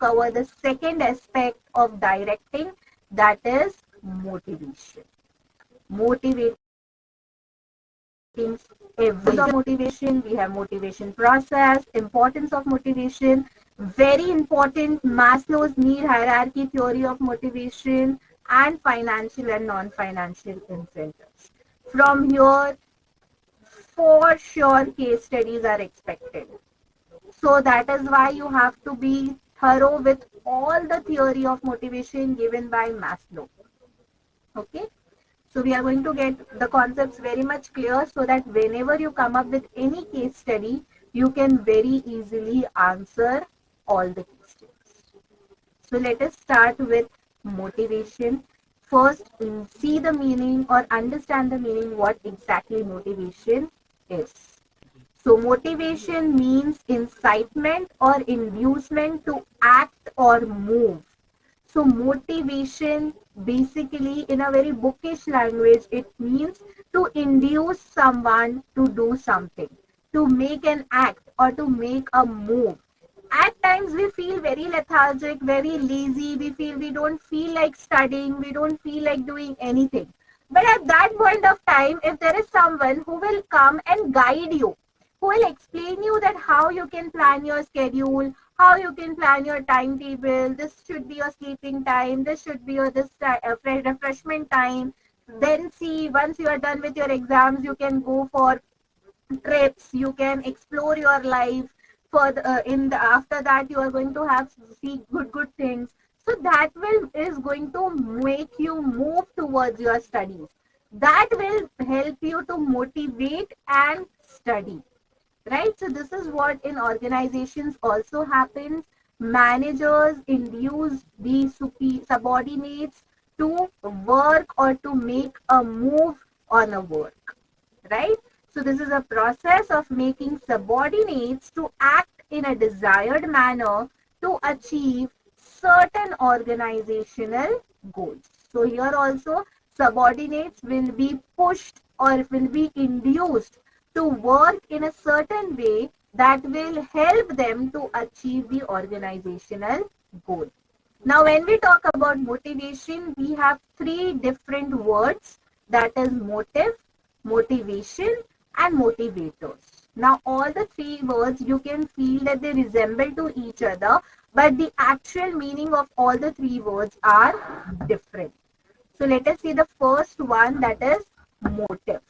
cover the second aspect of directing, that is motivation. Motivating every motivation. We have motivation process, importance of motivation, very important, Maslow's need hierarchy theory of motivation, and financial and non-financial incentives. From here, for sure, case studies are expected. So that is why you have to be thorough with all the theory of motivation given by Maslow. Okay. So we are going to get the concepts very much clear so that whenever you come up with any case study, you can very easily answer all the case studies. So let us start with motivation. First, see the meaning or understand the meaning what exactly motivation is. So motivation means incitement or inducement to act or move. So motivation, basically in a very bookish language, it means to induce someone to do something, to make an act or to make a move. At times we feel very lethargic, very lazy, we don't feel like studying, we don't feel like doing anything. But at that point of time, if there is someone who will come and guide you, who will explain you that how you can plan your schedule, how you can plan your timetable, this should be your sleeping time, this should be your refreshment time. Then see, once you are done with your exams, you can go for trips, you can explore your life. For after that, you are going to have see good things. So that is going to make you move towards your studies. That will help you to motivate and study. Right? So this is what in organizations also happens. Managers induce the subordinates to work or to make a move on a work. Right? So this is a process of making subordinates to act in a desired manner to achieve certain organizational goals. So here also subordinates will be pushed or will be induced to work in a certain way that will help them to achieve the organizational goal. Now, when we talk about motivation, we have three different words, that is motive, motivation, and motivators. Now, all the three words, you can feel that they resemble to each other, but the actual meaning of all the three words are different. So, let us see the first one, that is motive.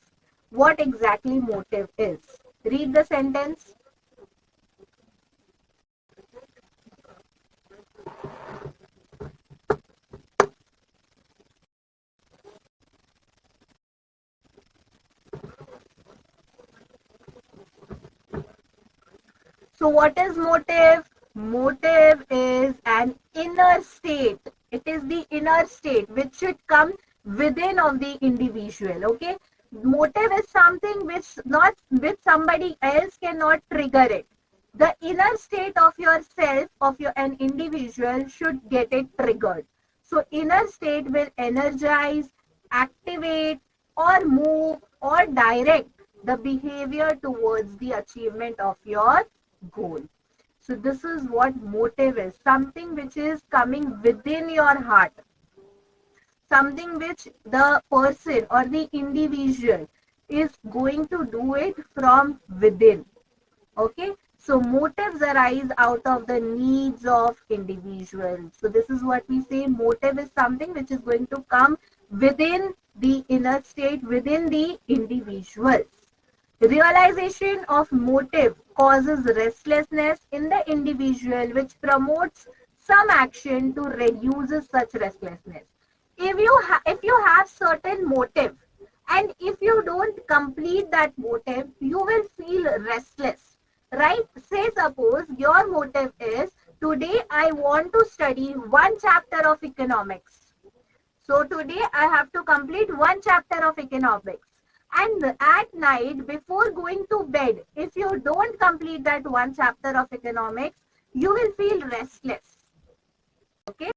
What exactly motive is? Read the sentence. So what is motive? Motive is an inner state. It is the inner state which should come within of the individual. Okay. Motive is something which somebody else cannot trigger it. The inner state of yourself, of an individual, should get it triggered. So inner state will energize, activate, or move or direct the behavior towards the achievement of your goal. So this is what motive is, something which is coming within your heart, something which the person or the individual is going to do it from within. Okay, so motives arise out of the needs of individuals. So this is what we say, motive is something which is going to come within the inner state, within the individuals. Realization of motive causes restlessness in the individual, which promotes some action to reduce such restlessness. If you have certain motive and if you don't complete that motive, you will feel restless, right? Say suppose your motive is, today I want to study one chapter of economics. So today I have to complete one chapter of economics. And at night, before going to bed, if you don't complete that one chapter of economics, you will feel restless. Okay?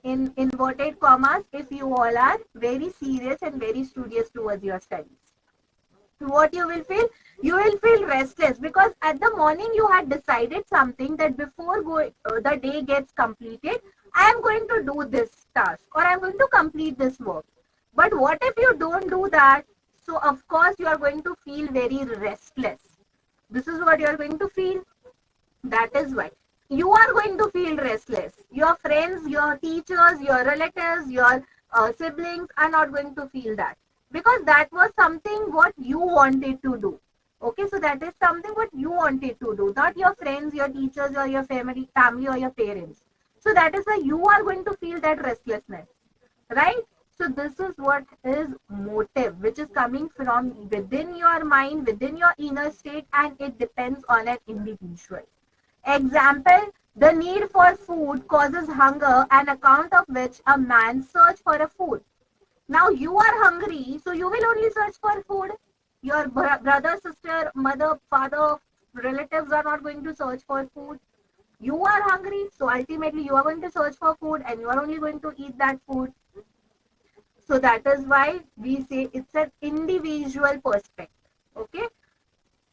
In inverted commas, if you all are very serious and very studious towards your studies. what you will feel? You will feel restless because at the morning you had decided something that before the day gets completed, I am going to do this task or I am going to complete this work. But what if you don't do that? So of course you are going to feel very restless. This is what you are going to feel. That is why you are going to feel restless. Your friends, your teachers, your relatives, your siblings are not going to feel that because that was something what you wanted to do. Okay, so that is something what you wanted to do, not your friends, your teachers, or your family or your parents. So that is why you are going to feel that restlessness, right? So this is what is motive, which is coming from within your mind, within your inner state, and it depends on an individual. Example, the need for food causes hunger, an account of which a man search for a food. Now you are hungry, so you will only search for food. Your brother, sister, mother, father, relatives are not going to search for food. You are hungry, so ultimately you are going to search for food and you are only going to eat that food. So that is why we say it's an individual perspective. Okay.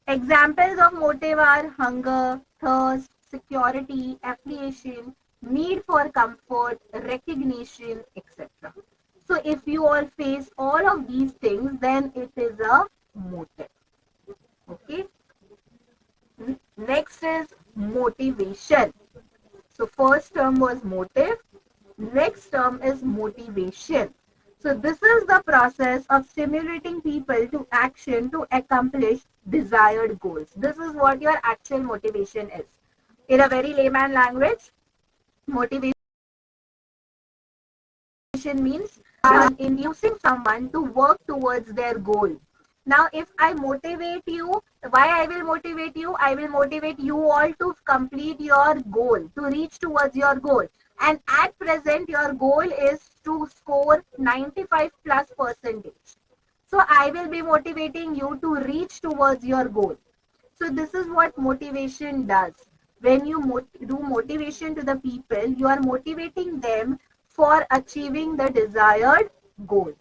Examples of motive are hunger, thirst, security, affiliation, need for comfort, recognition, etc. So if you all face all of these things, then it is a motive. Okay. Next is motivation. So first term was motive. Next term is motivation. So this is the process of stimulating people to action to accomplish desired goals. This is what your actual motivation is. In a very layman language, motivation means inducing someone to work towards their goal. Now, if I motivate you, why I will motivate you? I will motivate you all to complete your goal, to reach towards your goal. And at present, your goal is to score 95 plus percentage. So I will be motivating you to reach towards your goal. So this is what motivation does. When you do motivation to the people, you are motivating them for achieving the desired goals.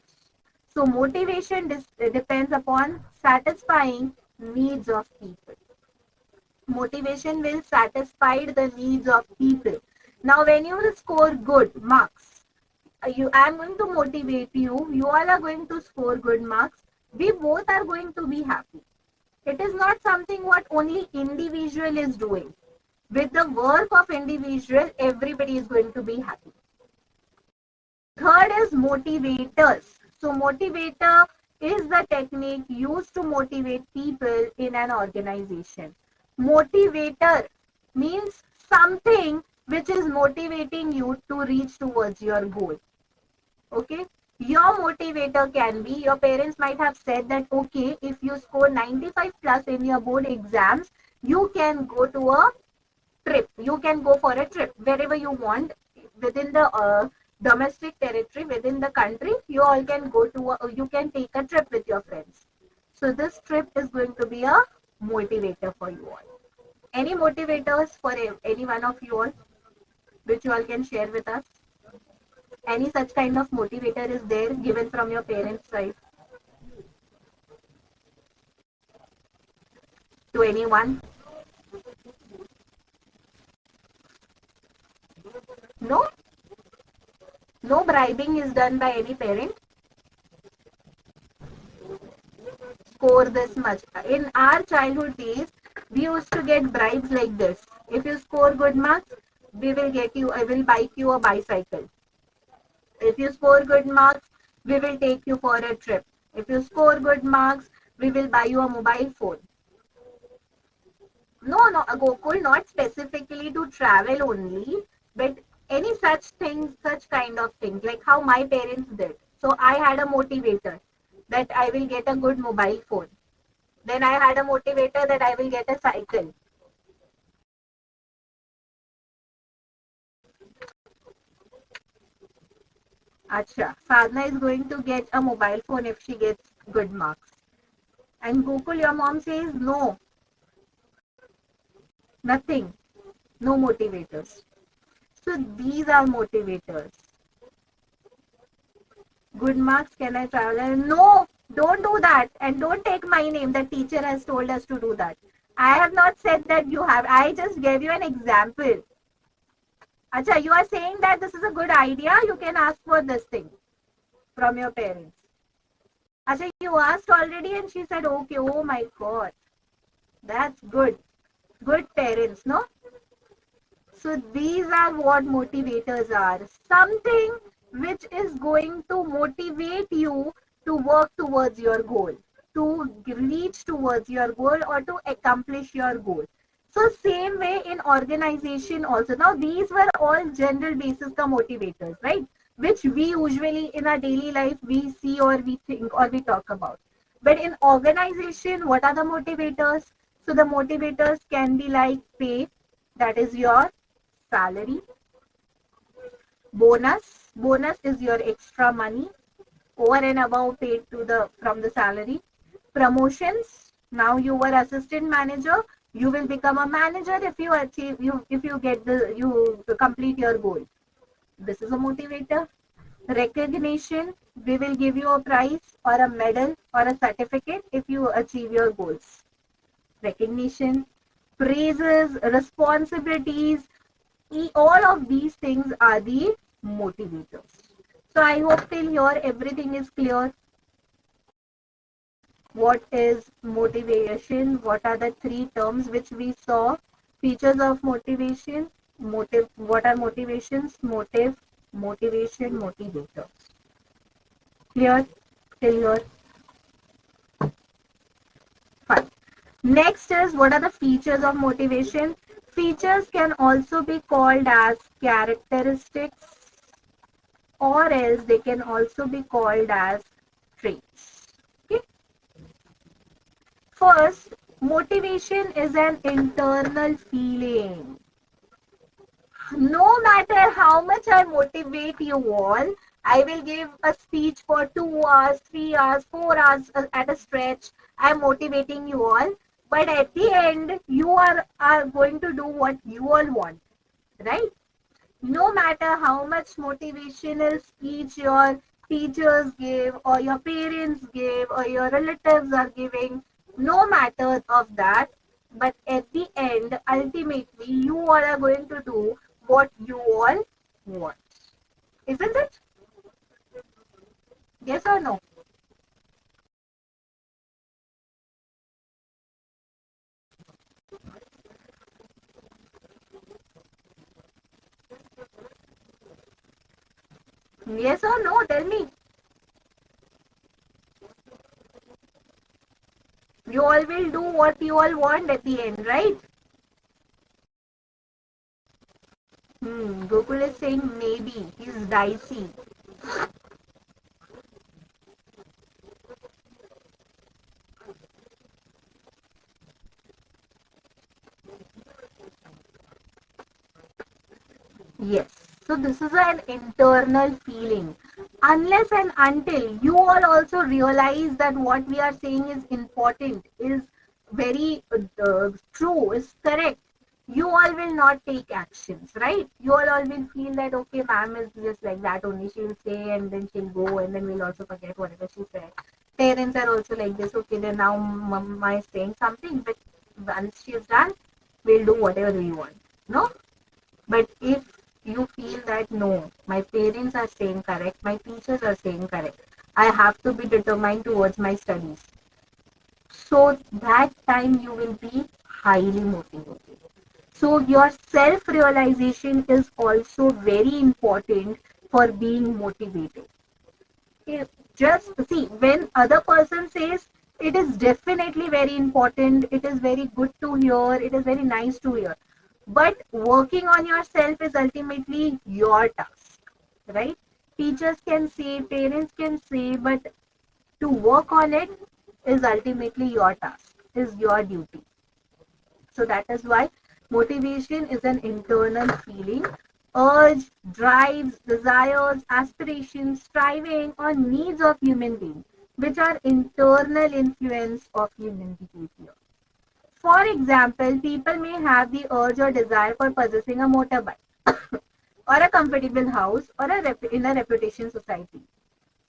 So motivation depends upon satisfying needs of people. Motivation will satisfy the needs of people. Now when you will score good marks, I am going to motivate you, you all are going to score good marks, we both are going to be happy. It is not something what only individual is doing. With the work of individual, everybody is going to be happy. Third is motivators. So motivator is the technique used to motivate people in an organization. Motivator means something which is motivating you to reach towards your goal. Okay. Your motivator can be, your parents might have said that, okay, if you score 95 plus in your board exams, you can go to a trip. You can go for a trip wherever you want within the domestic territory, within the country. You all can go to, you can take a trip with your friends. So this trip is going to be a motivator for you all. Any motivators for any one of you all, which you all can share with us? Any such kind of motivator is there given from your parents' side? To anyone? No? No bribing is done by any parent? Score this much. In our childhood days, we used to get bribes like this. If you score good marks, we will get you, I will buy you a bicycle. If you score good marks, we will take you for a trip. If you score good marks, we will buy you a mobile phone. No, Gokul, not specifically to travel only, but any such things, such kind of things, like how my parents did. So I had a motivator that I will get a good mobile phone. Then I had a motivator that I will get a cycle. Acha, Sadhana is going to get a mobile phone if she gets good marks. And Gokul, your mom says no, nothing, no motivators. So these are motivators. Good marks, can I travel? No, Don't do that, and don't take my name. The teacher has told us to do that. I have not said that you have. I just gave you an example. Acha, you are saying that this is a good idea. You can ask for this thing from your parents. Acha, you asked already and she said, okay, oh my God. That's good. Good parents, no? So these are what motivators are. Something which is going to motivate you to work towards your goal, to reach towards your goal or to accomplish your goal. So same way in organization also. Now these were all general basis ka motivators, right? Which we usually in our daily life we see or we think or we talk about. But in organization, what are the motivators? So the motivators can be like pay, that is your salary. Bonus is your extra money over and above paid to the from the salary. Promotions, now you were assistant manager, you will become a manager if you achieve if you get you complete your goal. This is a motivator. Recognition, we will give you a prize or a medal or a certificate if you achieve your goals. Recognition, praises, responsibilities, all of these things are the motivators. So I hope till here everything is clear. What is motivation? What are the three terms which we saw? Features of motivation, motive. What are motivations? Motive, motivation, motivators. Clear till here? Fine. Next is what are the features of motivation? Features can also be called as characteristics, or else they can also be called as traits. Okay. First, motivation is an internal feeling. No matter how much I motivate you all, I will give a speech for 2 hours, 3 hours, 4 hours at a stretch. I am motivating you all. But at the end, you are going to do what you all want, right? No matter how much motivational speech your teachers give or your parents give or your relatives are giving, no matter of that, but at the end, ultimately, you all are going to do what you all want. Isn't it? Yes or no? Yes or no? Tell me. You all will do what you all want at the end, right? Gokul is saying maybe. He's dicey. Yes. So this is an internal feeling. Unless and until you all also realize that what we are saying is important, is very true, is correct, you all will not take actions, right? You all will feel that, okay, ma'am is just like that only. She'll say and then she'll go and then we'll also forget whatever she said. Parents are also like this. Okay, then now mama is saying something, but once she's done, we'll do whatever we want. No? But if you feel that no, my parents are saying correct, my teachers are saying correct, I have to be determined towards my studies. So that time you will be highly motivated. So your self-realization is also very important for being motivated. Just see, when other person says, it is definitely very important, it is very good to hear, it is very nice to hear. But working on yourself is ultimately your task, right? Teachers can say, parents can say, but to work on it is ultimately your task, is your duty. So that is why motivation is an internal feeling. Urge, drives, desires, aspirations, striving, or needs of human being, which are internal influence of human behavior. For example, people may have the urge or desire for possessing a motorbike or a comfortable house or in a reputation society.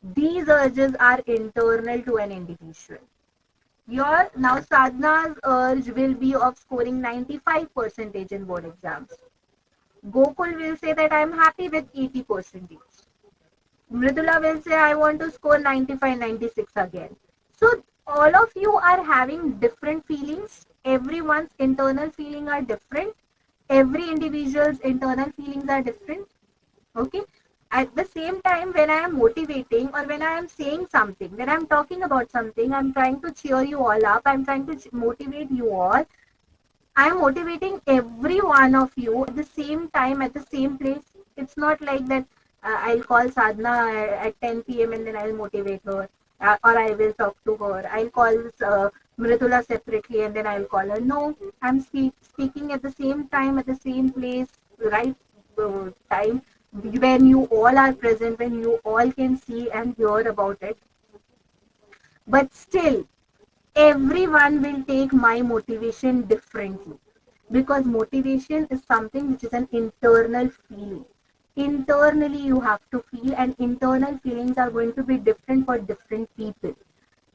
These urges are internal to an individual. Your now Sadhana's urge will be of scoring 95% in board exams. Gokul will say that I am happy with 80%. Mridula will say I want to score 95, 96 again. So all of you are having different feelings. Everyone's internal feelings are different. Every individual's internal feelings are different. Okay. At the same time, when I am motivating or when I am saying something, when I am talking about something, I am trying to cheer you all up. I am trying to motivate you all. I am motivating every one of you at the same time, at the same place. It's not like that I'll call Sadhana at 10 p.m. and then I'll motivate her, or I will talk to her. I'll call Mridula separately and then I'll call her. No, I'm speaking at the same time, at the same place, right time, when you all are present, when you all can see and hear about it. But still, everyone will take my motivation differently, because motivation is something which is an internal feeling. Internally you have to feel, and internal feelings are going to be different for different people.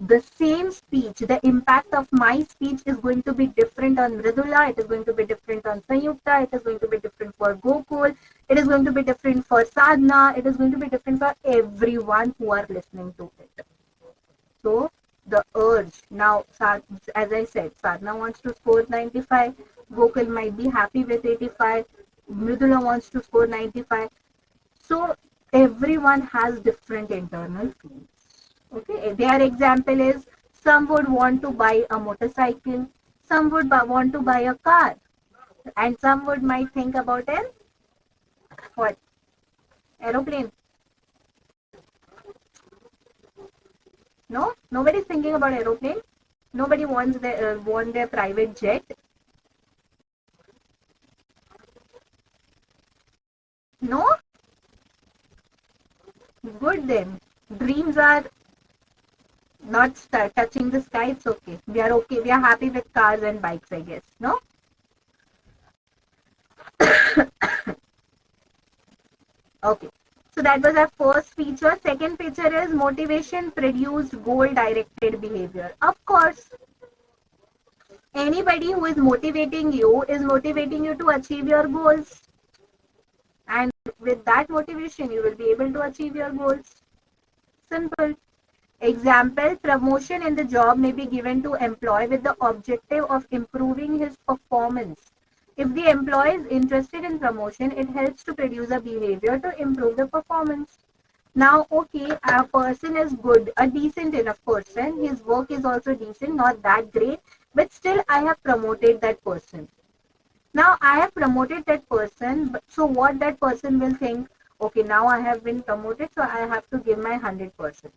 The same speech, the impact of my speech is going to be different on Mridula, it is going to be different on Sanyukta, it is going to be different for Gokul, it is going to be different for Sadhana, it is going to be different for everyone who are listening to it. So the urge now, as I said, Sadhana wants to score 95, Gokul might be happy with 85, Mridula wants to score 95. So everyone has different internal feelings. Okay, their example is some would want to buy a motorcycle, some would want to buy a car, and some would might think about an what? Aeroplane. No, nobody's thinking about aeroplane. Nobody wants their private jet. No, good then. Dreams are not touching the sky. It's okay. We are okay. We are happy with cars and bikes, I guess. No. Okay. So that was our first feature. Second feature is motivation produced goal directed behavior. Of course, anybody who is motivating you to achieve your goals. And with that motivation, you will be able to achieve your goals. Simple. Example, promotion in the job may be given to employee with the objective of improving his performance. If the employee is interested in promotion, it helps to produce a behavior to improve the performance. Now, okay, a person is good, a decent enough person. His work is also decent, not that great, but still I have promoted that person. Now, I have promoted that person, so what that person will think, okay, now I have been promoted, so I have to give my 100%.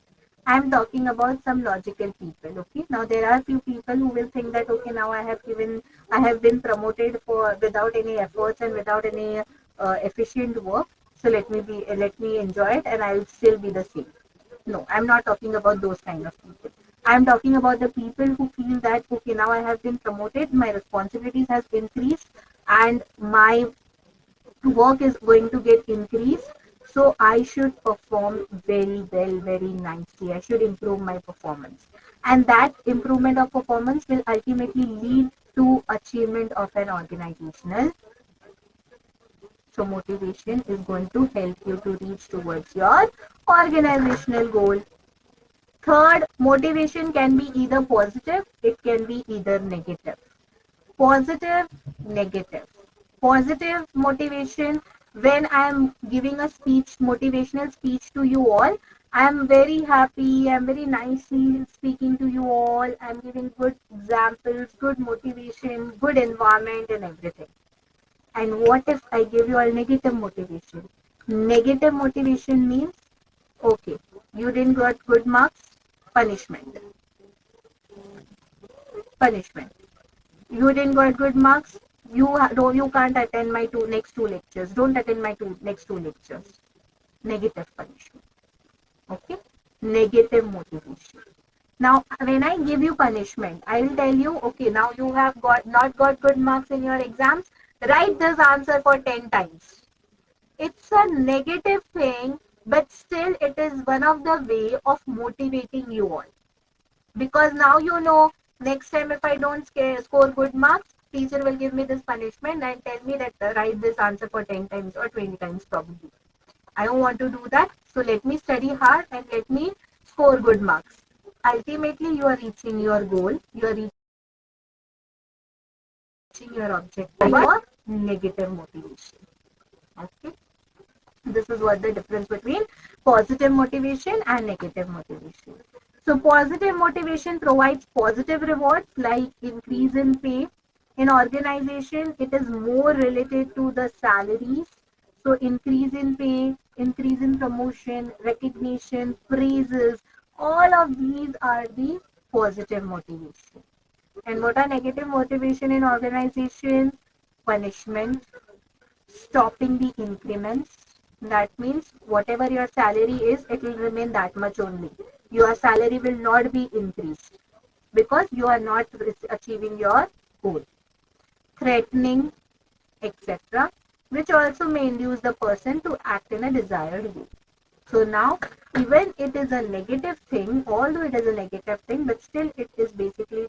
I am talking about some logical people, okay. Now, there are few people who will think that, okay, now I have been promoted without any efforts and without any efficient work. So let me enjoy it, and I will still be the same. No, I'm not talking about those kind of people. I'm talking about the people who feel that, okay, now I have been promoted, my responsibilities has increased, and my work is going to get increased. So I should perform very well, very nicely. I should improve my performance. And that improvement of performance will ultimately lead to achievement of an organizational. So motivation is going to help you to reach towards your organizational goal. Third, motivation can be either positive, it can be either negative. Positive, negative. Positive motivation, when I am giving a speech, motivational speech to you all, I am very happy, I am very nicely speaking to you all, I am giving good examples, good motivation, good environment and everything. And what if I give you all negative motivation? Negative motivation means, okay, you didn't got good marks, punishment. Punishment. You didn't got good marks, you can't attend my next two lectures. Don't attend my next two lectures. Negative punishment. Okay? Negative motivation. Now, when I give you punishment, I will tell you, okay, now you have not got good marks in your exams. Write this answer for 10 times. It's a negative thing but still it is one of the way of motivating you all. Because now you know, next time if I don't score good marks, teacher will give me this punishment and tell me that write this answer for 10 times or 20 times probably. I don't want to do that. So let me study hard and let me score good marks. Ultimately, you are reaching your goal. You are reaching your objective. Or negative motivation. Okay. This is what the difference between positive motivation and negative motivation. So positive motivation provides positive rewards like increase in pay. In organization, it is more related to the salaries. So increase in pay, increase in promotion, recognition, praises, all of these are the positive motivation. And what are negative motivation in organization? Punishment, stopping the increments. That means whatever your salary is, it will remain that much only. Your salary will not be increased because you are not achieving your goal. Threatening, etc., which also may induce the person to act in a desired way. So now, even it is a negative thing, although it is a negative thing, but still it is basically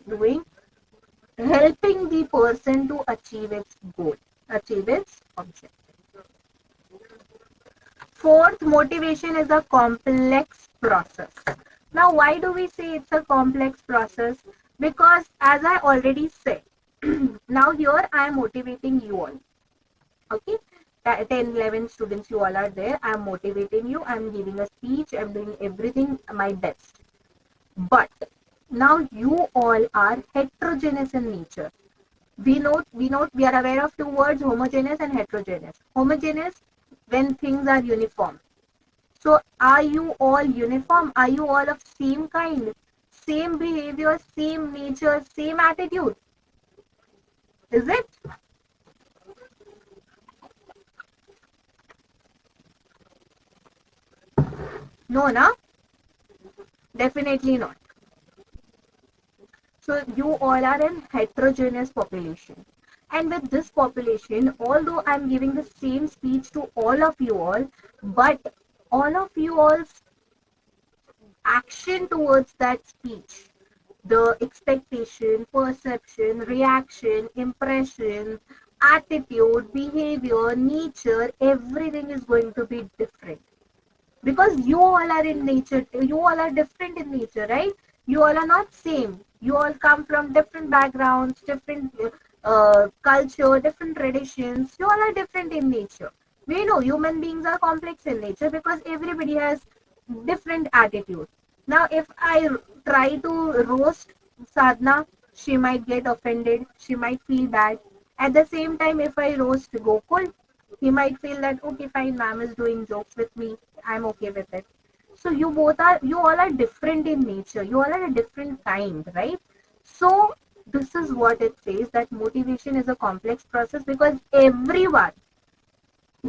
helping the person to achieve its goal, achieve its objective. Fourth, motivation is a complex process. Now, why do we say it's a complex process? Because as I already said, now here I am motivating you all. Okay, 10, 11 students, you all are there. I am motivating you. I am giving a speech. I am doing everything my best. But now you all are heterogeneous in nature. We are aware of two words, homogeneous and heterogeneous. Homogeneous, when things are uniform. So are you all uniform? Are you all of same kind? Same behavior, same nature, same attitude? Is it? No, na? Definitely not. So you all are an heterogeneous population. And with this population, although I'm giving the same speech to all of you all, but all of you all's action towards that speech, the expectation, perception, reaction, impression, attitude, behavior, nature, everything is going to be different. Because you all are in nature, you all are different in nature, right? You all are not same. You all come from different backgrounds, different culture, different traditions. You all are different in nature. We know human beings are complex in nature because everybody has different attitude. Now, if I try to roast Sadhna, she might get offended. She might feel bad. At the same time, if I roast Gokul, he might feel that, okay, fine, ma'am is doing jokes with me. I'm okay with it. So you all are different in nature. You all are a different kind, right? So this is what it says, that motivation is a complex process because everyone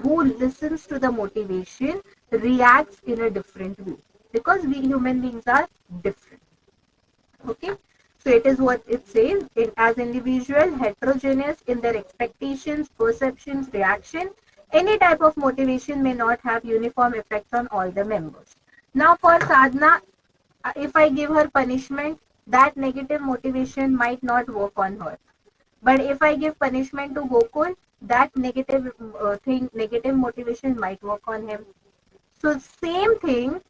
who listens to the motivation reacts in a different way because we human beings are different. Okay. So it is what it says, as individual, heterogeneous in their expectations, perceptions, reaction. Any type of motivation may not have uniform effects on all the members. Now for Sadhana, if I give her punishment, that negative motivation might not work on her. But if I give punishment to Gokul, that negative negative motivation might work on him. So same thing,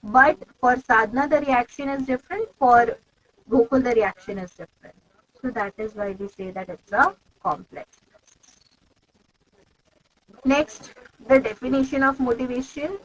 but for Sadhana the reaction is different, for Gokul the reaction is different. So that is why we say that it's a complex. Next, the definition of motivation.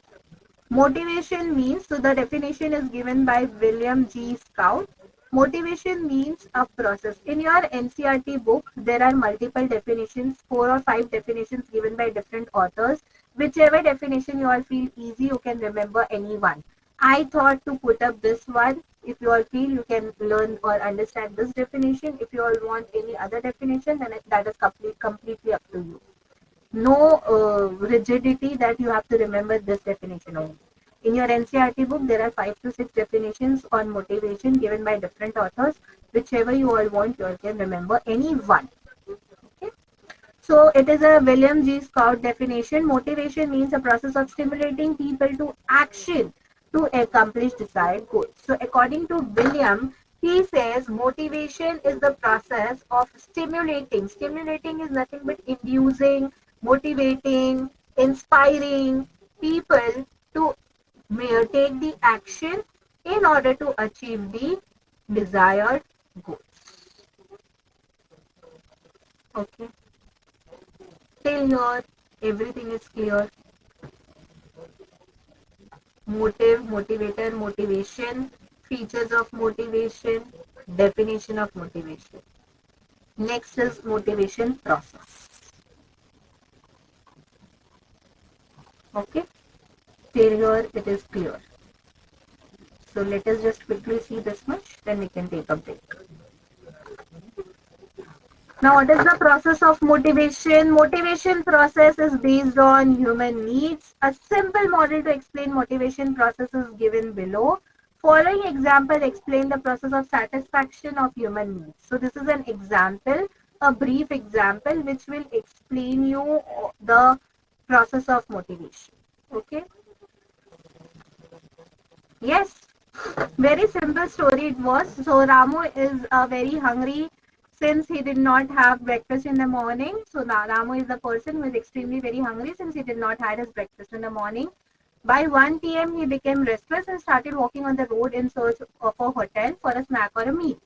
Motivation means, so the definition is given by William G. Scout. Motivation means a process. In your NCERT book, there are multiple definitions, 4 or 5 definitions given by different authors. Whichever definition you all feel easy, you can remember any one. I thought to put up this one. If you all feel you can learn or understand this definition, if you all want any other definition, then that is completely up to you. No rigidity that you have to remember this definition only. In your NCERT book, there are 5 to 6 definitions on motivation given by different authors. Whichever you all want, you all can remember any one. Okay. So it is a William G. Scott definition. Motivation means a process of stimulating people to action to accomplish desired goals. So according to William, he says motivation is the process of stimulating. Stimulating is nothing but inducing, motivating, inspiring people to take the action in order to achieve the desired goal. Okay. Till here, everything is clear. Motive, motivator, motivation, features of motivation, definition of motivation. Next is motivation process. Okay. Till here, it is clear. So let us just quickly see this much, then we can take a break. Now, what is the process of motivation? Motivation process is based on human needs. A simple model to explain motivation process is given below. Following example explain the process of satisfaction of human needs. So this is an example, a brief example which will explain you the process of motivation. Okay. Yes. Very simple story it was. So Ramu is very hungry since he did not have breakfast in the morning. So now Ramu is the person who is extremely very hungry since he did not had his breakfast in the morning. By 1 p.m. he became restless and started walking on the road in search of a hotel for a snack or a meal.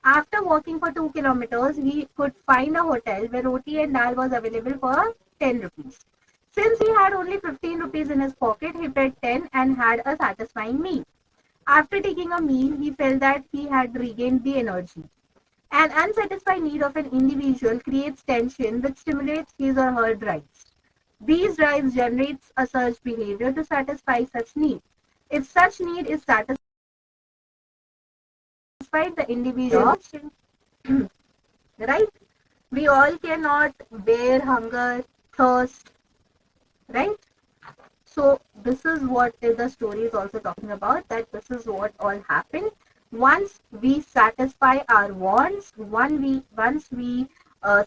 After walking for 2 kilometers, he could find a hotel where roti and dal was available for 10 rupees. Since he had only 15 rupees in his pocket, he paid 10 and had a satisfying meal. After taking a meal, he felt that he had regained the energy. An unsatisfied need of an individual creates tension which stimulates his or her drives. These drives generates a surge behavior to satisfy such need. If such need is satisfied, the individual, right? We all cannot bear hunger, thirst, right? So this is what the story is also talking about, that this is what all happened. Once we satisfy our wants, once we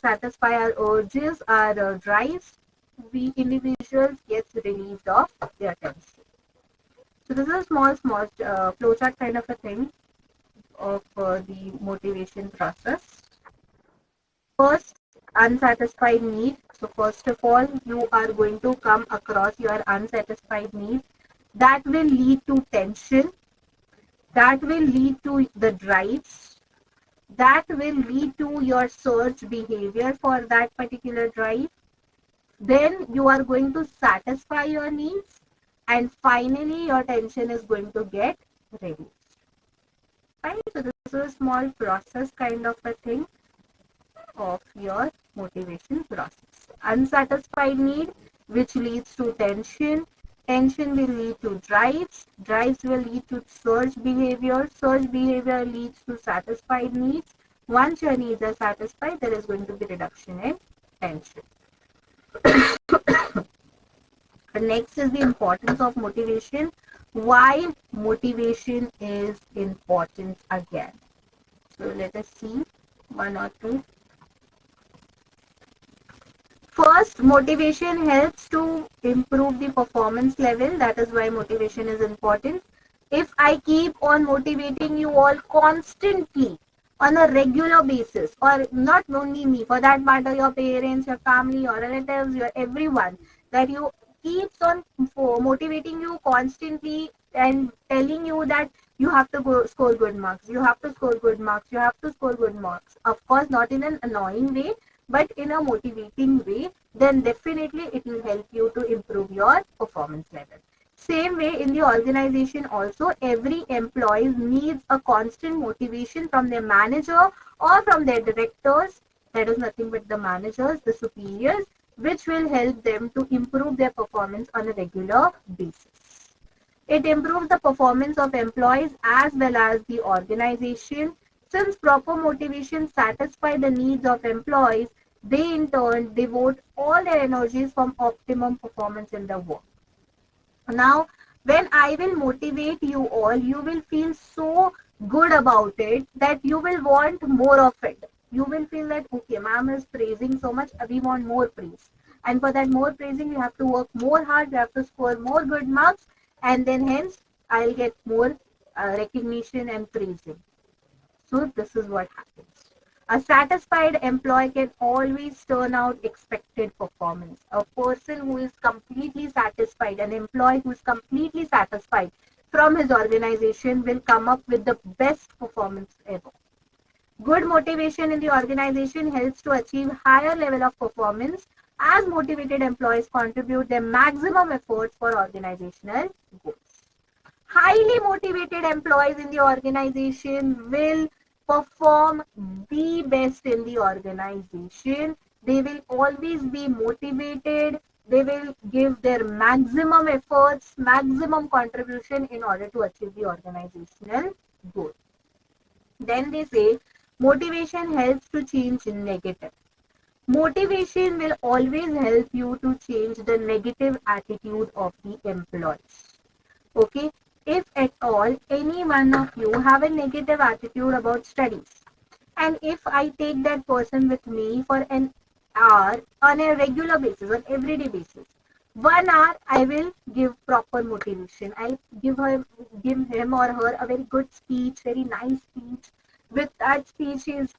satisfy our urges, our drives, we individuals gets relieved of their tension. So this is a small flowchart kind of a thing of the motivation process. First, unsatisfied need. So first of all, you are going to come across your unsatisfied need. That will lead to tension. That will lead to the drives. That will lead to your search behavior for that particular drive. Then you are going to satisfy your needs. And finally, your tension is going to get reduced. Right? So this is a small process kind of a thing of your motivation process. Unsatisfied need, which leads to tension. Tension will lead to drives. Drives will lead to surge behavior. Surge behavior leads to satisfied needs. Once your needs are satisfied, there is going to be reduction in tension. Next is the importance of motivation. Why motivation is important again. So let us see one or two. First, motivation helps to improve the performance level. That is why motivation is important. If I keep on motivating you all constantly on a regular basis, or not only me, for that matter, your parents, your family, your relatives, your everyone, that you keeps on motivating you constantly and telling you that you have to go score good marks, you have to score good marks, you have to score good marks. Of course, not in an annoying way, but in a motivating way, then definitely it will help you to improve your performance level. Same way in the organization also, every employee needs a constant motivation from their manager or from their directors, that is nothing but the managers, the superiors, which will help them to improve their performance on a regular basis. It improves the performance of employees as well as the organization. Since proper motivation satisfies the needs of employees, they in turn devote all their energies for optimum performance in the work. Now, when I will motivate you all, you will feel so good about it that you will want more of it. You will feel that, okay, ma'am is praising so much, we want more praise. And for that more praising, you have to work more hard, you have to score more good marks, and then hence I'll get more recognition and praising. So this is what happens. A satisfied employee can always turn out expected performance. A person who is completely satisfied, an employee who is completely satisfied from his organization will come up with the best performance ever. Good motivation in the organization helps to achieve higher level of performance as motivated employees contribute their maximum efforts for organizational goals. Highly motivated employees in the organization will perform the best in the organization. They will always be motivated. They will give their maximum efforts, maximum contribution in order to achieve the organizational goal. Then they say motivation helps to change negative. Motivation will always help you to change the negative attitude of the employees. Okay, if at all any one of you have a negative attitude about studies, and if I take that person with me for an hour on a regular basis, on everyday basis, 1 hour I will give proper motivation. I'll give him or her a very good speech, very nice speech. With that speech, he is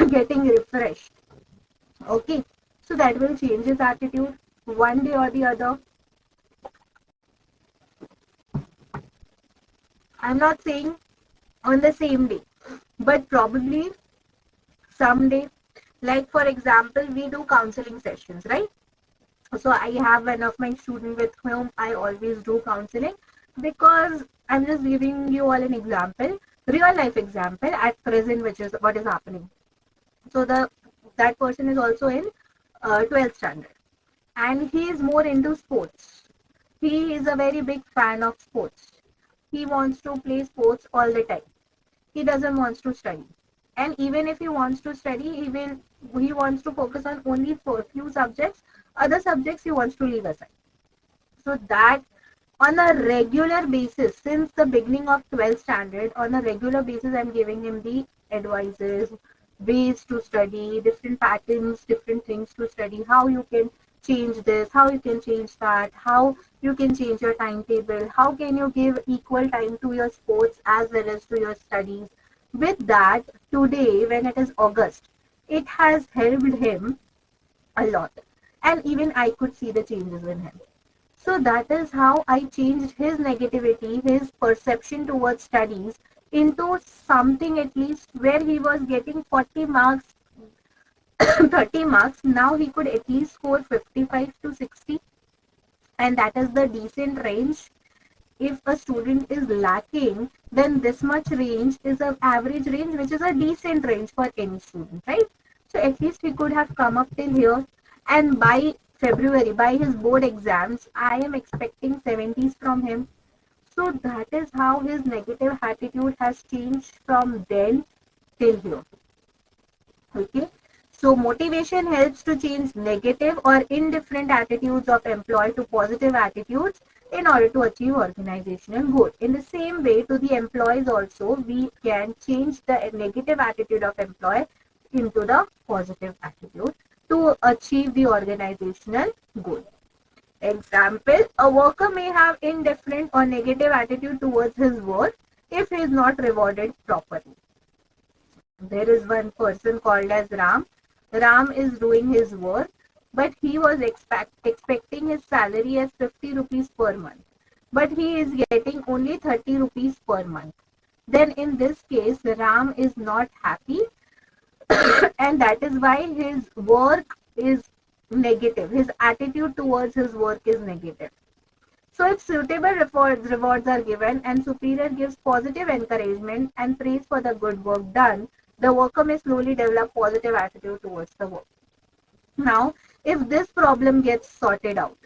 getting refreshed. Okay, so that will change his attitude one day or the other. I'm not saying on the same day, but probably someday. Like for example, we do counseling sessions, right? So I have one of my students with whom I always do counseling, because I'm just giving you all an example, real life example at present, which is what is happening. So that person is also in 12th standard, and he is more into sports. He is a very big fan of sports. He wants to play sports all the time. He doesn't want to study. And even if he wants to study, he wants to focus on only for a few subjects. Other subjects he wants to leave aside. So that on a regular basis, since the beginning of 12th standard, on a regular basis, I'm giving him the advices, ways to study, different patterns, different things to study, how you can change this, how you can change that, how you can change your timetable, how can you give equal time to your sports as well as to your studies. With that, today, when it is August, it has helped him a lot. And even I could see the changes in him. So that is how I changed his negativity, his perception towards studies, into something at least where he was getting 40 marks, 30 marks. Now he could at least score 55 to 60. And that is the decent range. If a student is lacking, then this much range is an average range, which is a decent range for any student, right? So at least he could have come up till here. And by February, by his board exams, I am expecting 70s from him. So that is how his negative attitude has changed from then till here. Okay. So motivation helps to change negative or indifferent attitudes of employee to positive attitudes in order to achieve organizational goal. In the same way, to the employees also, we can change the negative attitude of employee into the positive attitude to achieve the organizational goal. Example, a worker may have indifferent or negative attitude towards his work if he is not rewarded properly. There is one person called as Ram. Ram is doing his work, but he was expecting his salary as 50 rupees per month. But he is getting only 30 rupees per month. Then in this case, Ram is not happy and that is why his work is negative. His attitude towards his work is negative. So if suitable rewards are given and superior gives positive encouragement and praise for the good work done, the worker may slowly develop positive attitude towards the work. Now, if this problem gets sorted out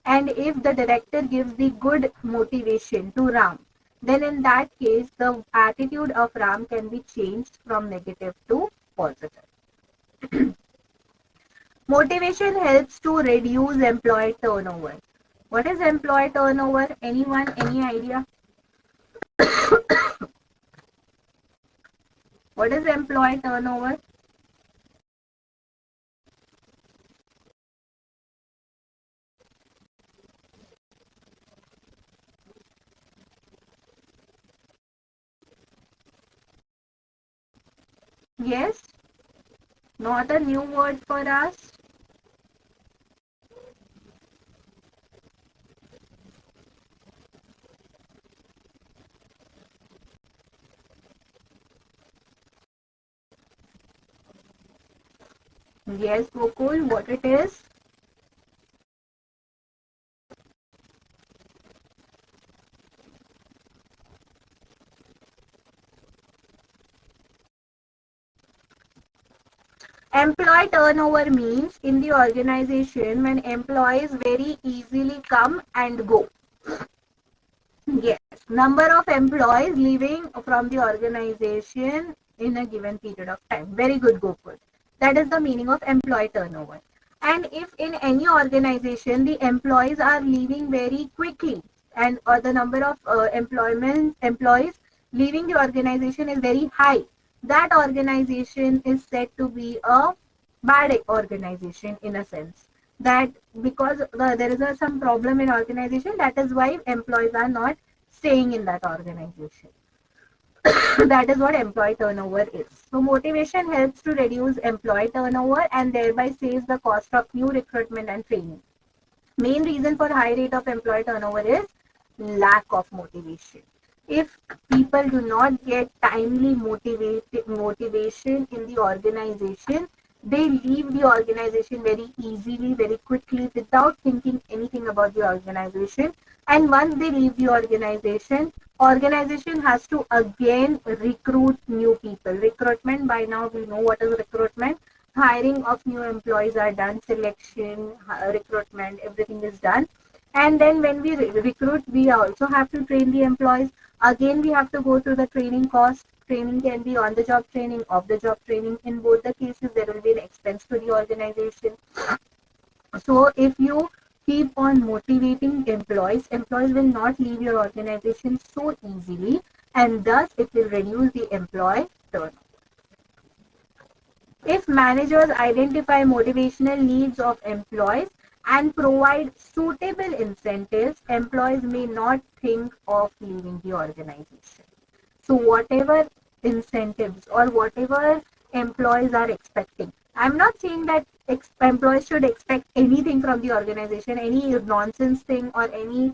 and if the director gives the good motivation to Ram, then in that case, the attitude of Ram can be changed from negative to positive. Motivation helps to reduce employee turnover. What is employee turnover? Anyone? Any idea? What is employee turnover? Yes, not a new word for us. Yes, Gokul, what it is? Employee turnover means in the organization when employees very easily come and go. Yes, number of employees leaving from the organization in a given period of time. Very good, Gokul. That is the meaning of employee turnover. And if in any organization the employees are leaving very quickly and or the number of employees leaving the organization is very high, that organization is said to be a bad organization in a sense that because there is some problem in organization, that is why employees are not staying in that organization. That is what employee turnover is. So motivation helps to reduce employee turnover and thereby saves the cost of new recruitment and training. Main reason for high rate of employee turnover is lack of motivation. If people do not get timely motivation in the organization, they leave the organization very easily, very quickly, without thinking anything about the organization. And once they leave the organization has to again recruit new people. Recruitment, by now we know what is recruitment. Hiring of new employees are done, selection, recruitment, everything is done. And then when we recruit, we also have to train the employees. Again, we have to go through the training cost. Training can be on the job training, off the job training. In both the cases, there will be an expense to the organization. So if you keep on motivating employees will not leave your organization so easily, and thus it will reduce the employee turnover. If managers identify motivational needs of employees and provide suitable incentives, employees may not think of leaving the organization. So whatever incentives or whatever employees are expecting, I'm not saying that employees should expect anything from the organization, any nonsense thing or any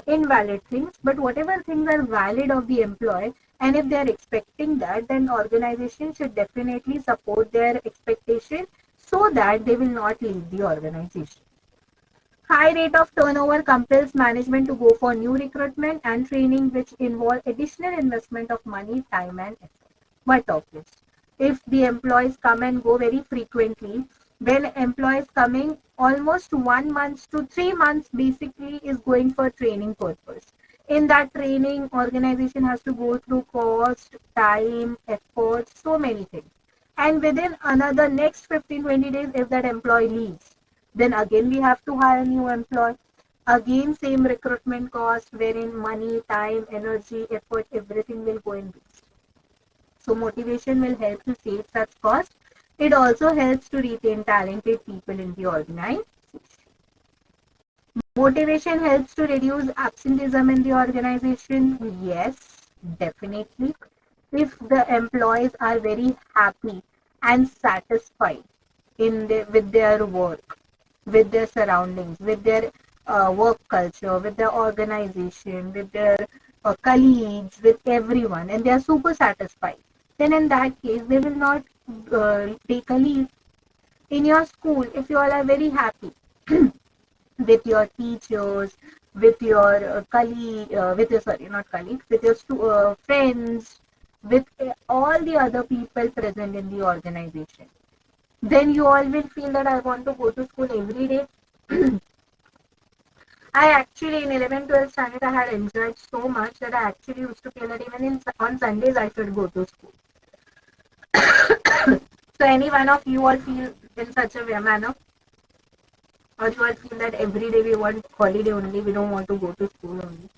invalid things, but whatever things are valid of the employee, and if they are expecting that, then organization should definitely support their expectation so that they will not leave the organization. High rate of turnover compels management to go for new recruitment and training, which involve additional investment of money, time, and effort. But obvious, if the employees come and go very frequently, when employees coming almost 1 month to 3 months basically is going for training purpose. In that training, organization has to go through cost, time, effort, so many things. And within another next 15-20 days, if that employee leaves, then again we have to hire a new employee. Again, same recruitment cost wherein money, time, energy, effort, everything will go in waste. So motivation will help to save such costs. It also helps to retain talented people in the organization. Motivation helps to reduce absenteeism in the organization. Yes, definitely. If the employees are very happy and satisfied with their work, with their surroundings, with their work culture, with their organization, with their colleagues, with everyone, and they are super satisfied, then in that case, they will not take a leave. In your school, if you all are very happy with your teachers, with your with your sorry, not colleagues, with your friends, with all the other people present in the organization, then you all will feel that I want to go to school every day. I actually in 11th, 12th standard, I had enjoyed so much that I actually used to feel that even on Sundays I should go to school. So any one of you all feel in such a manner? Or you all feel that every day we want holiday only, we don't want to go to school only?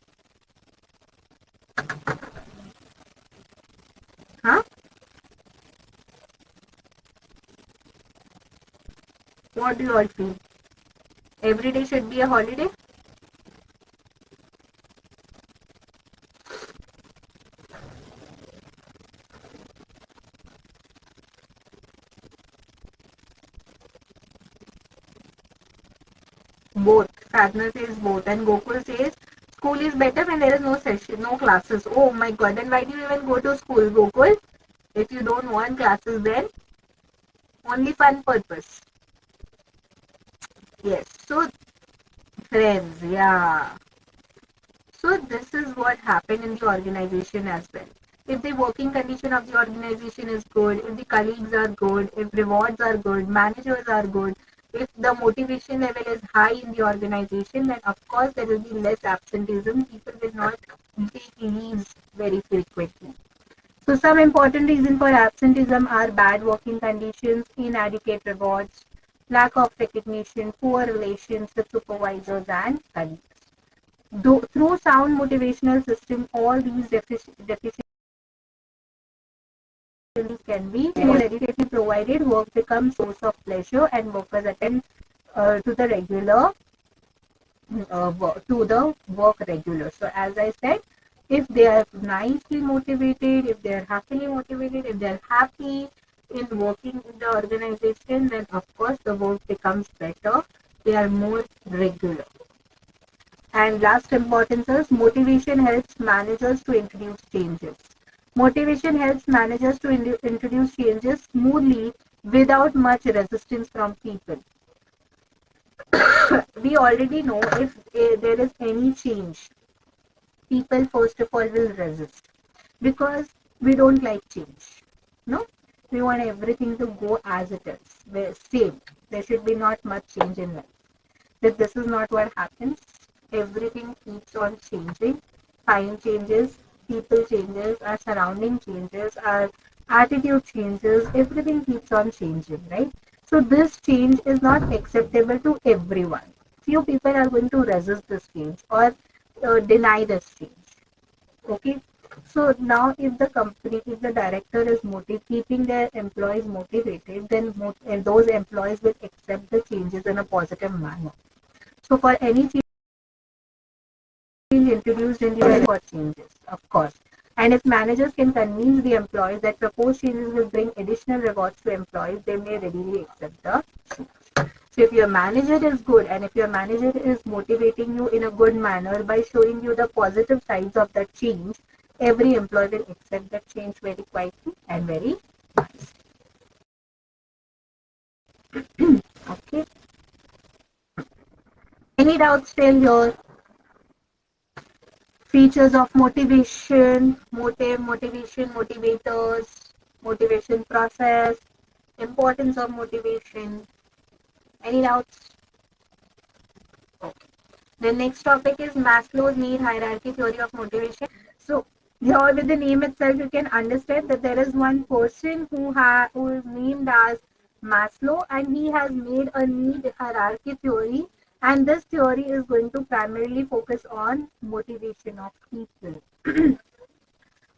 Huh? What do you all feel? Every day should be a holiday? Both. Sadhana says both. And Gokul says school is better when there is no session, no classes. Oh my god, then why do you even go to school, Gokul? If you don't want classes, then only fun purpose. Yes. So, friends, yeah. So this is what happened in the organization as well. If the working condition of the organization is good, if the colleagues are good, if rewards are good, managers are good, if the motivation level is high in the organization, then of course there will be less absenteeism. People will not take leaves very frequently. So some important reasons for absenteeism are bad working conditions, inadequate rewards, lack of recognition, poor relations with supervisors and colleagues. Through sound motivational system, all these deficiencies can be adequately provided. Work becomes source of pleasure, and workers attend to the regular to the work regular. So as I said, if they are nicely motivated, if they are happily motivated, if they are happy in working in the organization, then of course the work becomes better. They are more regular. And last importance is motivation helps managers to introduce changes. Motivation helps managers to introduce changes smoothly without much resistance from people. We already know if there is any change, people first of all will resist because we don't like change. No, we want everything to go as it is. Same. There should be not much change in life. That this is not what happens. Everything keeps on changing. Time changes, people changes, our surrounding changes, our attitude changes, everything keeps on changing, right? So this change is not acceptable to everyone. Few people are going to resist this change or deny this change. Okay. So now if the company, if the director is keeping their employees motivated, then those employees will accept the changes in a positive manner. So for any change introduced in the for changes, of course. And if managers can convince the employees that proposed changes will bring additional rewards to employees, they may readily accept the change. So if your manager is good and if your manager is motivating you in a good manner by showing you the positive sides of that change, every employee will accept that change very quietly and very nicely. Okay. Any doubts still here? Features of motivation, motivation, motivators, motivation process, importance of motivation. Any doubts? Okay. The next topic is Maslow's need hierarchy theory of motivation. So here with the name itself, you can understand that there is one person who is named as Maslow, and he has made a need hierarchy theory. And this theory is going to primarily focus on motivation of people.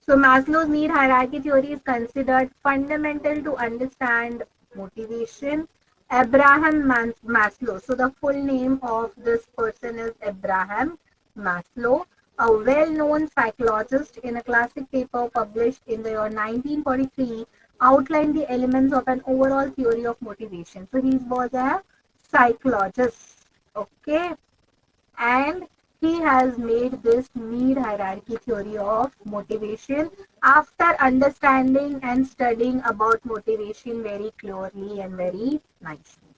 So Maslow's need hierarchy theory is considered fundamental to understand motivation. Maslow. So the full name of this person is Abraham Maslow, a well-known psychologist, in a classic paper published in the year 1943, outlined the elements of an overall theory of motivation. So he was a psychologist. Okay. And he has made this need hierarchy theory of motivation after understanding and studying about motivation very clearly and very nicely.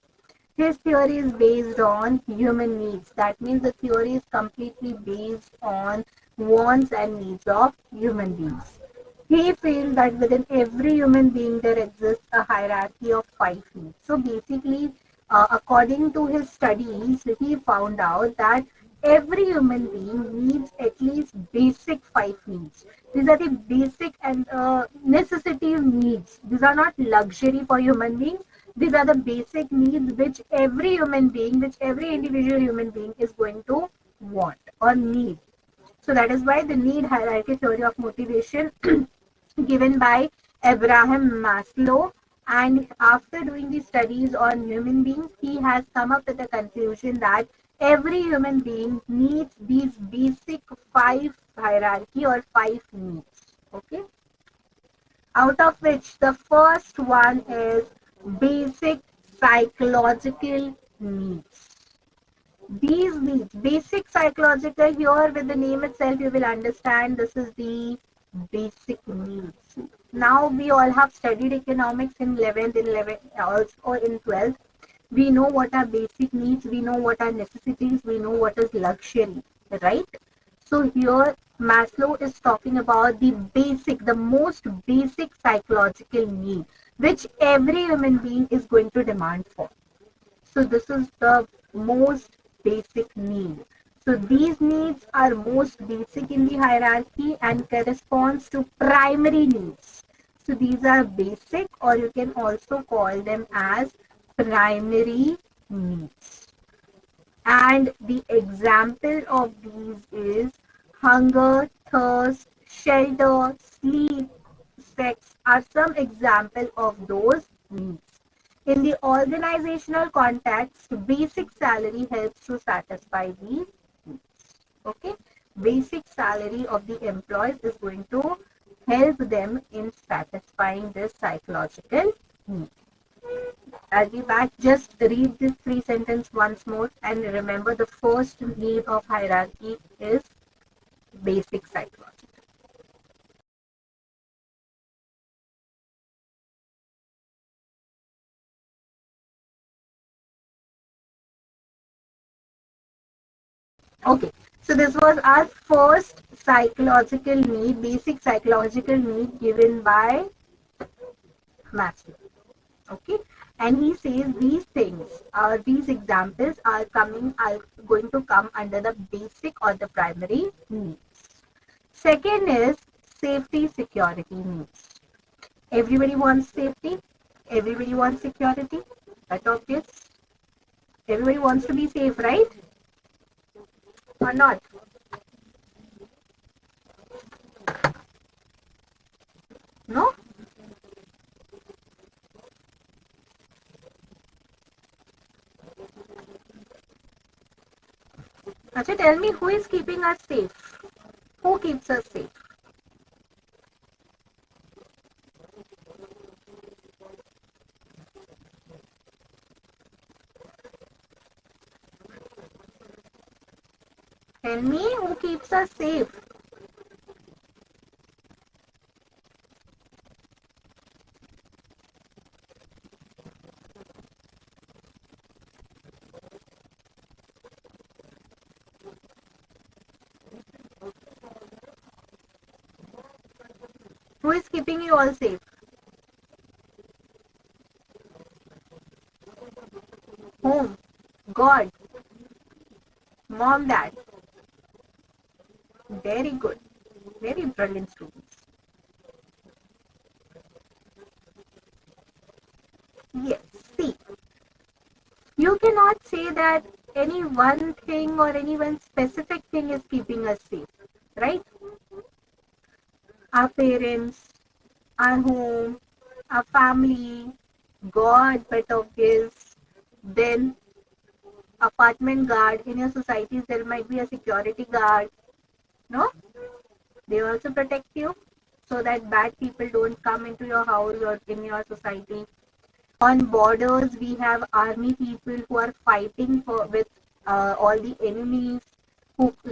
His theory is based on human needs. That means the theory is completely based on wants and needs of human beings. He feels that within every human being there exists a hierarchy of 5 needs. So basically, according to his studies, he found out that every human being needs at least basic 5 needs. These are the basic and necessity needs. These are not luxury for human beings. These are the basic needs which every human being, which every individual human being is going to want or need. So that is why the need hierarchy theory of motivation given by Abraham Maslow. And after doing the studies on human beings, he has come up with the conclusion that every human being needs these basic 5 hierarchy or 5 needs. Okay. Out of which the first one is basic psychological needs. These needs, basic psychological, here with the name itself, you will understand this is the basic needs. Now we all have studied economics in 11th, in 11th, also in 12th. We know what are basic needs, we know what are necessities, we know what is luxury, right? So here Maslow is talking about the basic, the most basic psychological need, which every human being is going to demand for. So this is the most basic need. So these needs are most basic in the hierarchy and corresponds to primary needs. So these are basic, or you can also call them as primary needs. And the example of these is hunger, thirst, shelter, sleep, sex are some example of those needs. In the organizational context, basic salary helps to satisfy these needs. Okay, basic salary of the employees is going to help them in satisfying this psychological need. I'll be back. Just read this three sentence once more and remember the first need of hierarchy is basic psychology. Okay, so this was our first psychological need, basic psychological need given by Maslow. Okay, and he says these things, these examples are going to come under the basic or the primary needs. Second is safety security needs. Everybody wants safety. Everybody wants security. That's obvious. Everybody wants to be safe, right? Or not? No? Acha, tell me who is keeping us safe? Who keeps us safe? Tell me who keeps us safe? Who is keeping you all safe? Whom? God. Mom, dad. Very good. Very brilliant students. Yes. See, you cannot say that any one thing or any one specific thing is keeping us safe, right? Our parents, our home, our family, God, pet of gifts, then apartment guard. In your societies, there might be a security guard. No? They also protect you so that bad people don't come into your house or in your society. On borders, we have army people who are fighting with all the enemies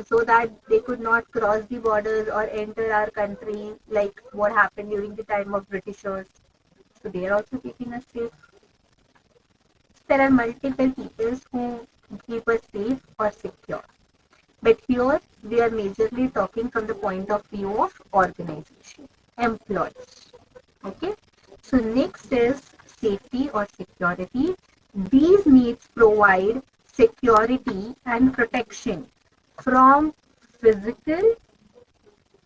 so that they could not cross the borders or enter our country, like what happened during the time of Britishers. So they are also keeping us safe. There are multiple people who keep us safe or secure. But here we are majorly talking from the point of view of organization, employees. Okay. So next is safety or security. These needs provide security and protection from physical,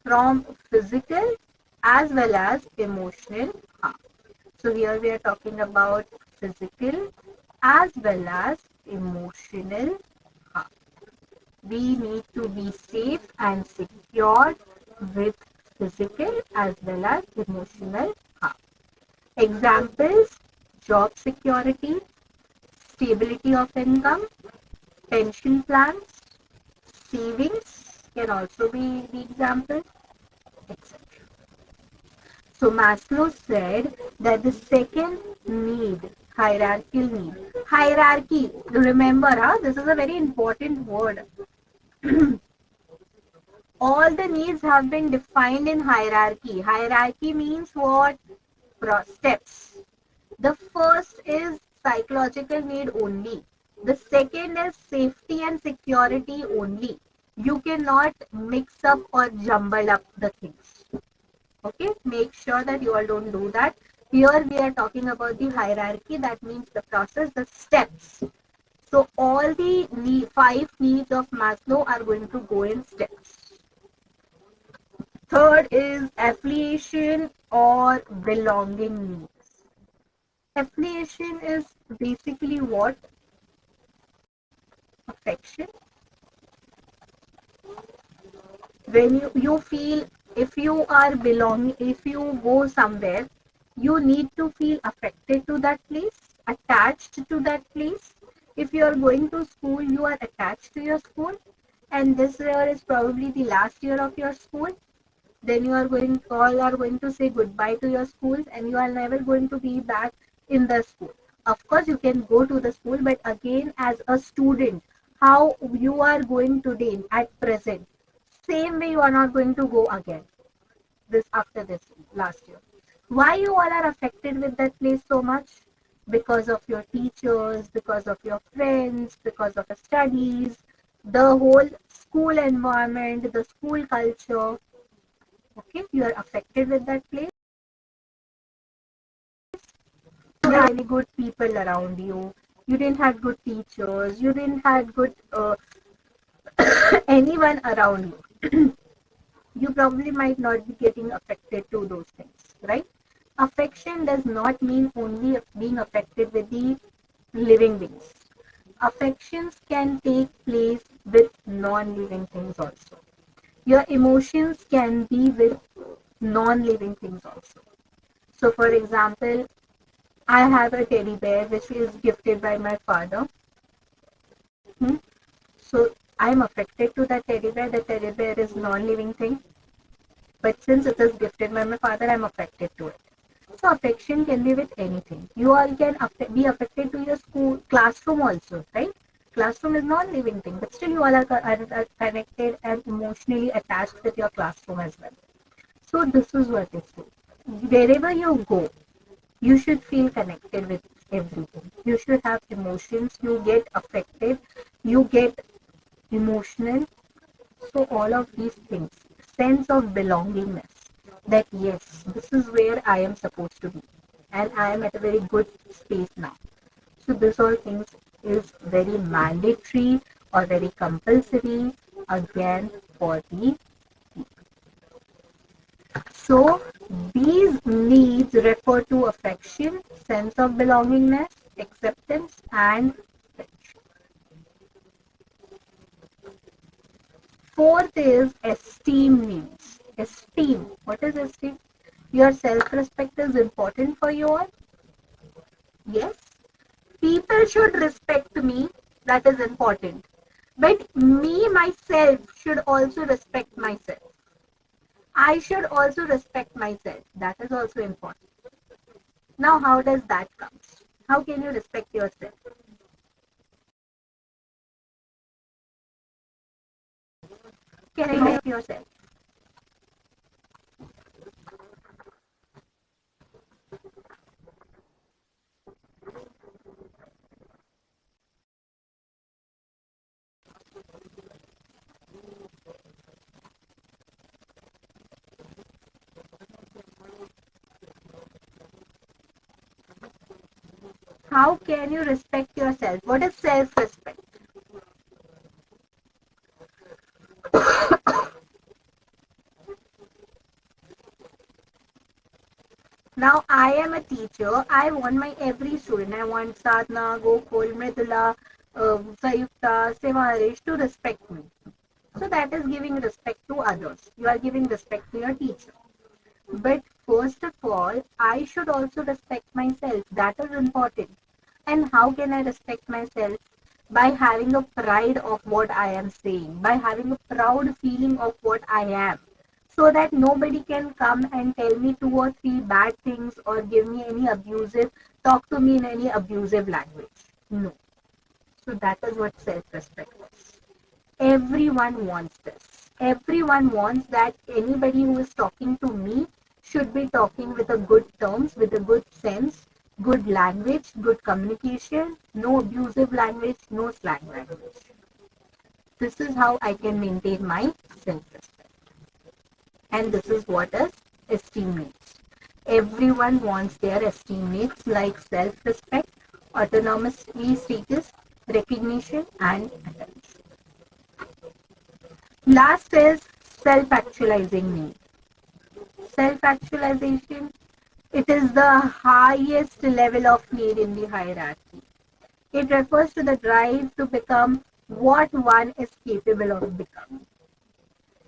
from physical as well as emotional harm. So here we are talking about physical as well as emotional harm. We need to be safe and secure with physical as well as emotional harm. Examples: job security, stability of income, pension plans, savings can also be the example, etc. So Maslow said that the second need, Hierarchy. Remember, this is a very important word. All the needs have been defined in hierarchy. Hierarchy means what? Steps. The first is psychological need only. The second is safety and security only. You cannot mix up or jumble up the things. Okay, make sure that you all don't do that. Here we are talking about the hierarchy. That means the process, the steps. So all the 5 needs of Maslow are going to go in steps. Third is affiliation or belonging needs. Affiliation is basically what? Affection. When you feel, if you are belonging, if you go somewhere, you need to feel affected to that place, attached to that place. If you are going to school, you are attached to your school, and this year is probably the last year of your school. Then you are going, all are going to say goodbye to your schools, and you are never going to be back in the school. Of course, you can go to the school, but again, as a student, how you are going today at present, same way you are not going to go again this after this last year. Why you all are affected with that place so much? Because of your teachers, because of your friends, because of the studies, the whole school environment, the school culture. Okay, you are affected with that place. You have any good people around you. You didn't have good teachers. You didn't have good anyone around you. You probably might not be getting affected to those things, right? Affection does not mean only being affected with the living beings. Affections can take place with non-living things also. Your emotions can be with non-living things also. So, for example, I have a teddy bear which is gifted by my father. So, I'm affected to that teddy bear. The teddy bear is non-living thing. But since it is gifted by my father, I'm affected to it. So affection can be with anything. You all can be affected to your school classroom also, right? Classroom is non-living thing, but still you all are connected and emotionally attached with your classroom as well. So this is what it is. Wherever you go, you should feel connected with everything. You should have emotions. You get affected. You get emotional. So all of these things, sense of belongingness, that yes, this is where I am supposed to be, and I am at a very good space now. So this all things is very mandatory or very compulsory again for the people. So these needs refer to affection, sense of belongingness, acceptance, and friendship. Fourth is esteem needs. Esteem. What is esteem? Your self-respect is important for you all? Yes. People should respect me. That is important. But me, myself, should also respect myself. I should also respect myself. That is also important. Now, how does that come? How can you respect yourself? Can I respect yourself? How can you respect yourself? What is self-respect? Now I am a teacher. I want my every student. I want Sadhna, Gokul, Mridula, Sayukta, Sevarish to respect me. So that is giving respect to others. You are giving respect to your teacher. But first of all, I should also respect myself. That is important. And how can I respect myself? By having a pride of what I am saying, by having a proud feeling of what I am, so that nobody can come and tell me 2 or 3 bad things or give me any abusive, talk to me in any abusive language. No. So that is what self-respect is. Everyone wants this. Everyone wants that anybody who is talking to me should be talking with a good terms, with a good sense, good language, good communication, no abusive language, no slang language. This is how I can maintain my self-respect. And this is what is esteem needs. Everyone wants their esteem needs like self-respect, autonomous status, recognition, and attention. Last is self-actualizing need. Self-actualization, it is the highest level of need in the hierarchy. It refers to the drive to become what one is capable of becoming.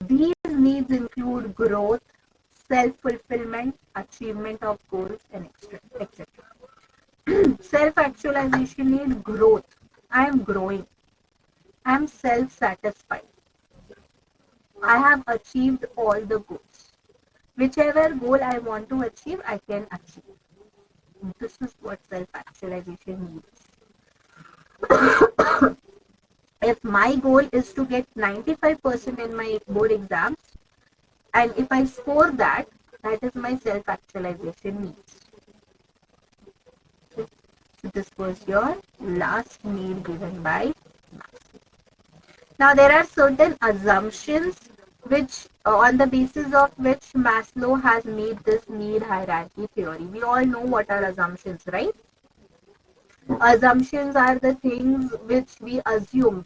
These needs include growth, self-fulfillment, achievement of goals, and etc. Self-actualization needs growth. I am growing. I am self-satisfied. I have achieved all the goals. Whichever goal I want to achieve, I can achieve. This is what self-actualization means. If my goal is to get 95% in my board exams, and if I score that, that is my self-actualization needs. So this was your last need given by Maslow. Now there are certain assumptions which on the basis of which Maslow has made this need hierarchy theory. We all know what are assumptions, right? Assumptions are the things which we assume,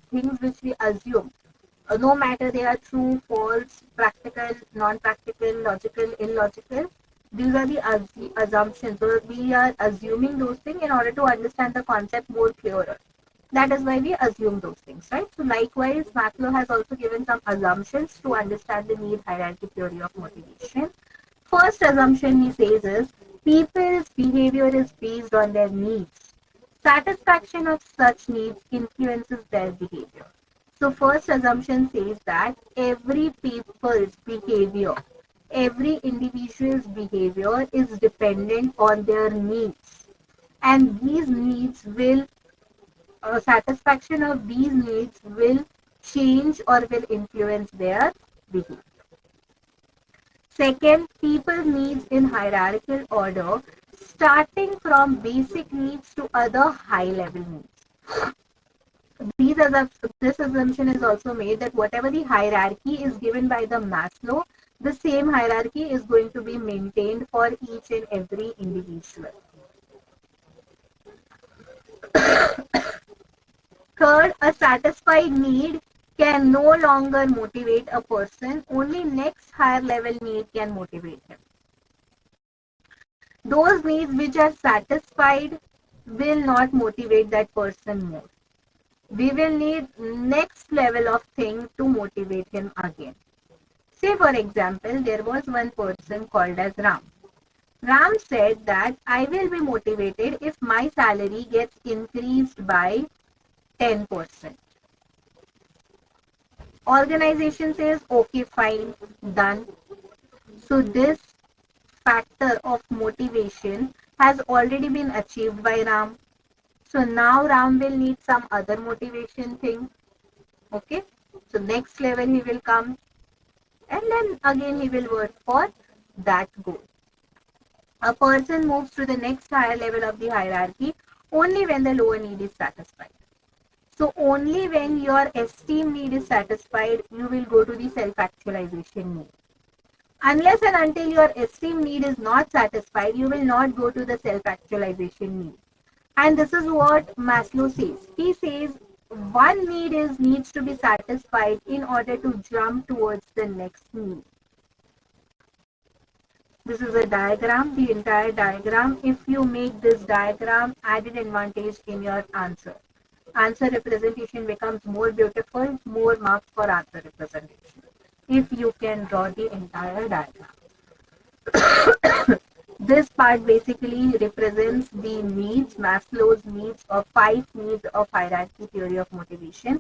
no matter they are true, false, practical, non-practical, logical, illogical. These are the assumptions. So we are assuming those things in order to understand the concept more clearer. That is why we assume those things, right? So likewise, Maslow has also given some assumptions to understand the need hierarchy theory of motivation. First assumption he says is, people's behavior is based on their needs. Satisfaction of such needs influences their behavior. So first assumption says that every people's behavior, every individual's behavior is dependent on their needs. And these needs will, satisfaction of these needs will change or will influence their behavior. Second, people needs in hierarchical order, starting from basic needs to other high-level needs. This assumption is also made that whatever the hierarchy is given by the Maslow, the same hierarchy is going to be maintained for each and every individual. Third, a satisfied need can no longer motivate a person. Only next higher level need can motivate him. Those needs which are satisfied will not motivate that person more. We will need next level of thing to motivate him again. Say for example, there was one person called as Ram. Ram said that I will be motivated if my salary gets increased by 10%. Organization says, okay, fine, done. So this factor of motivation has already been achieved by Ram. So now Ram will need some other motivation thing. Okay. So next level he will come and then again he will work for that goal. A person moves to the next higher level of the hierarchy only when the lower need is satisfied. So only when your esteem need is satisfied, you will go to the self-actualization need. Unless and until your esteem need is not satisfied, you will not go to the self-actualization need. And this is what Maslow says. He says one need needs to be satisfied in order to jump towards the next need. This is a diagram, the entire diagram. If you make this diagram, added advantage in your answer. Answer representation becomes more beautiful, more marks for answer representation. If you can draw the entire diagram. This part basically represents the needs, Maslow's needs, or 5 needs of hierarchy theory of motivation.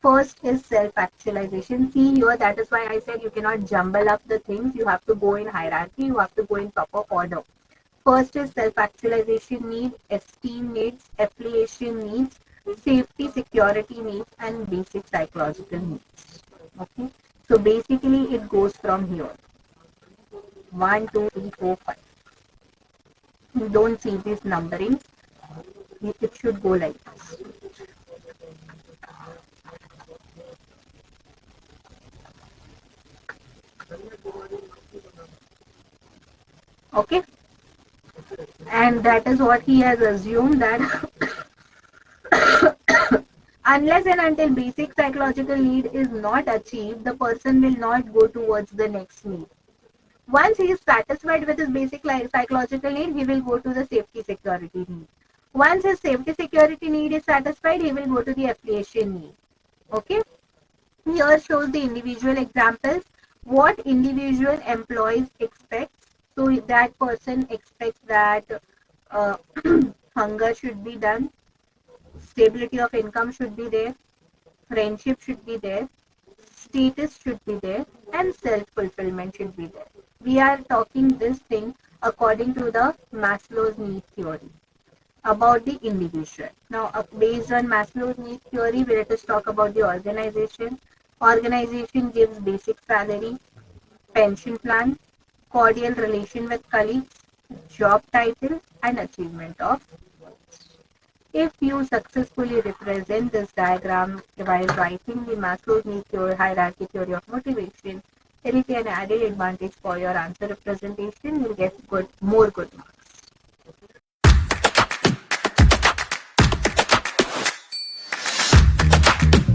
First is self-actualization. See here, that is why I said you cannot jumble up the things. You have to go in hierarchy, you have to go in proper order. First is self-actualization need, esteem needs, affiliation needs, safety, security needs, and basic psychological needs. Okay. So basically, it goes from here. 1, 2, 3, 4, 5. You don't see these numberings. It should go like this. Okay. And that is what he has assumed, that unless and until basic psychological need is not achieved, the person will not go towards the next need. Once he is satisfied with his basic psychological need, he will go to the safety security need. Once his safety security need is satisfied, he will go to the affiliation need. Okay. Here shows the individual examples. What individual employees expect. So that person expects that uh, hunger should be done, stability of income should be there, friendship should be there, status should be there, and self-fulfillment should be there. We are talking this thing according to the Maslow's need theory about the individual. Now, based on Maslow's need theory, let us talk about the organization. Organization gives basic salary, pension plan, cordial relation with colleagues, job title, and achievement of goals. If you successfully represent this diagram while writing the Maslow's need theory, hierarchy theory of motivation, there is an added advantage for your answer representation. You'll get more good marks.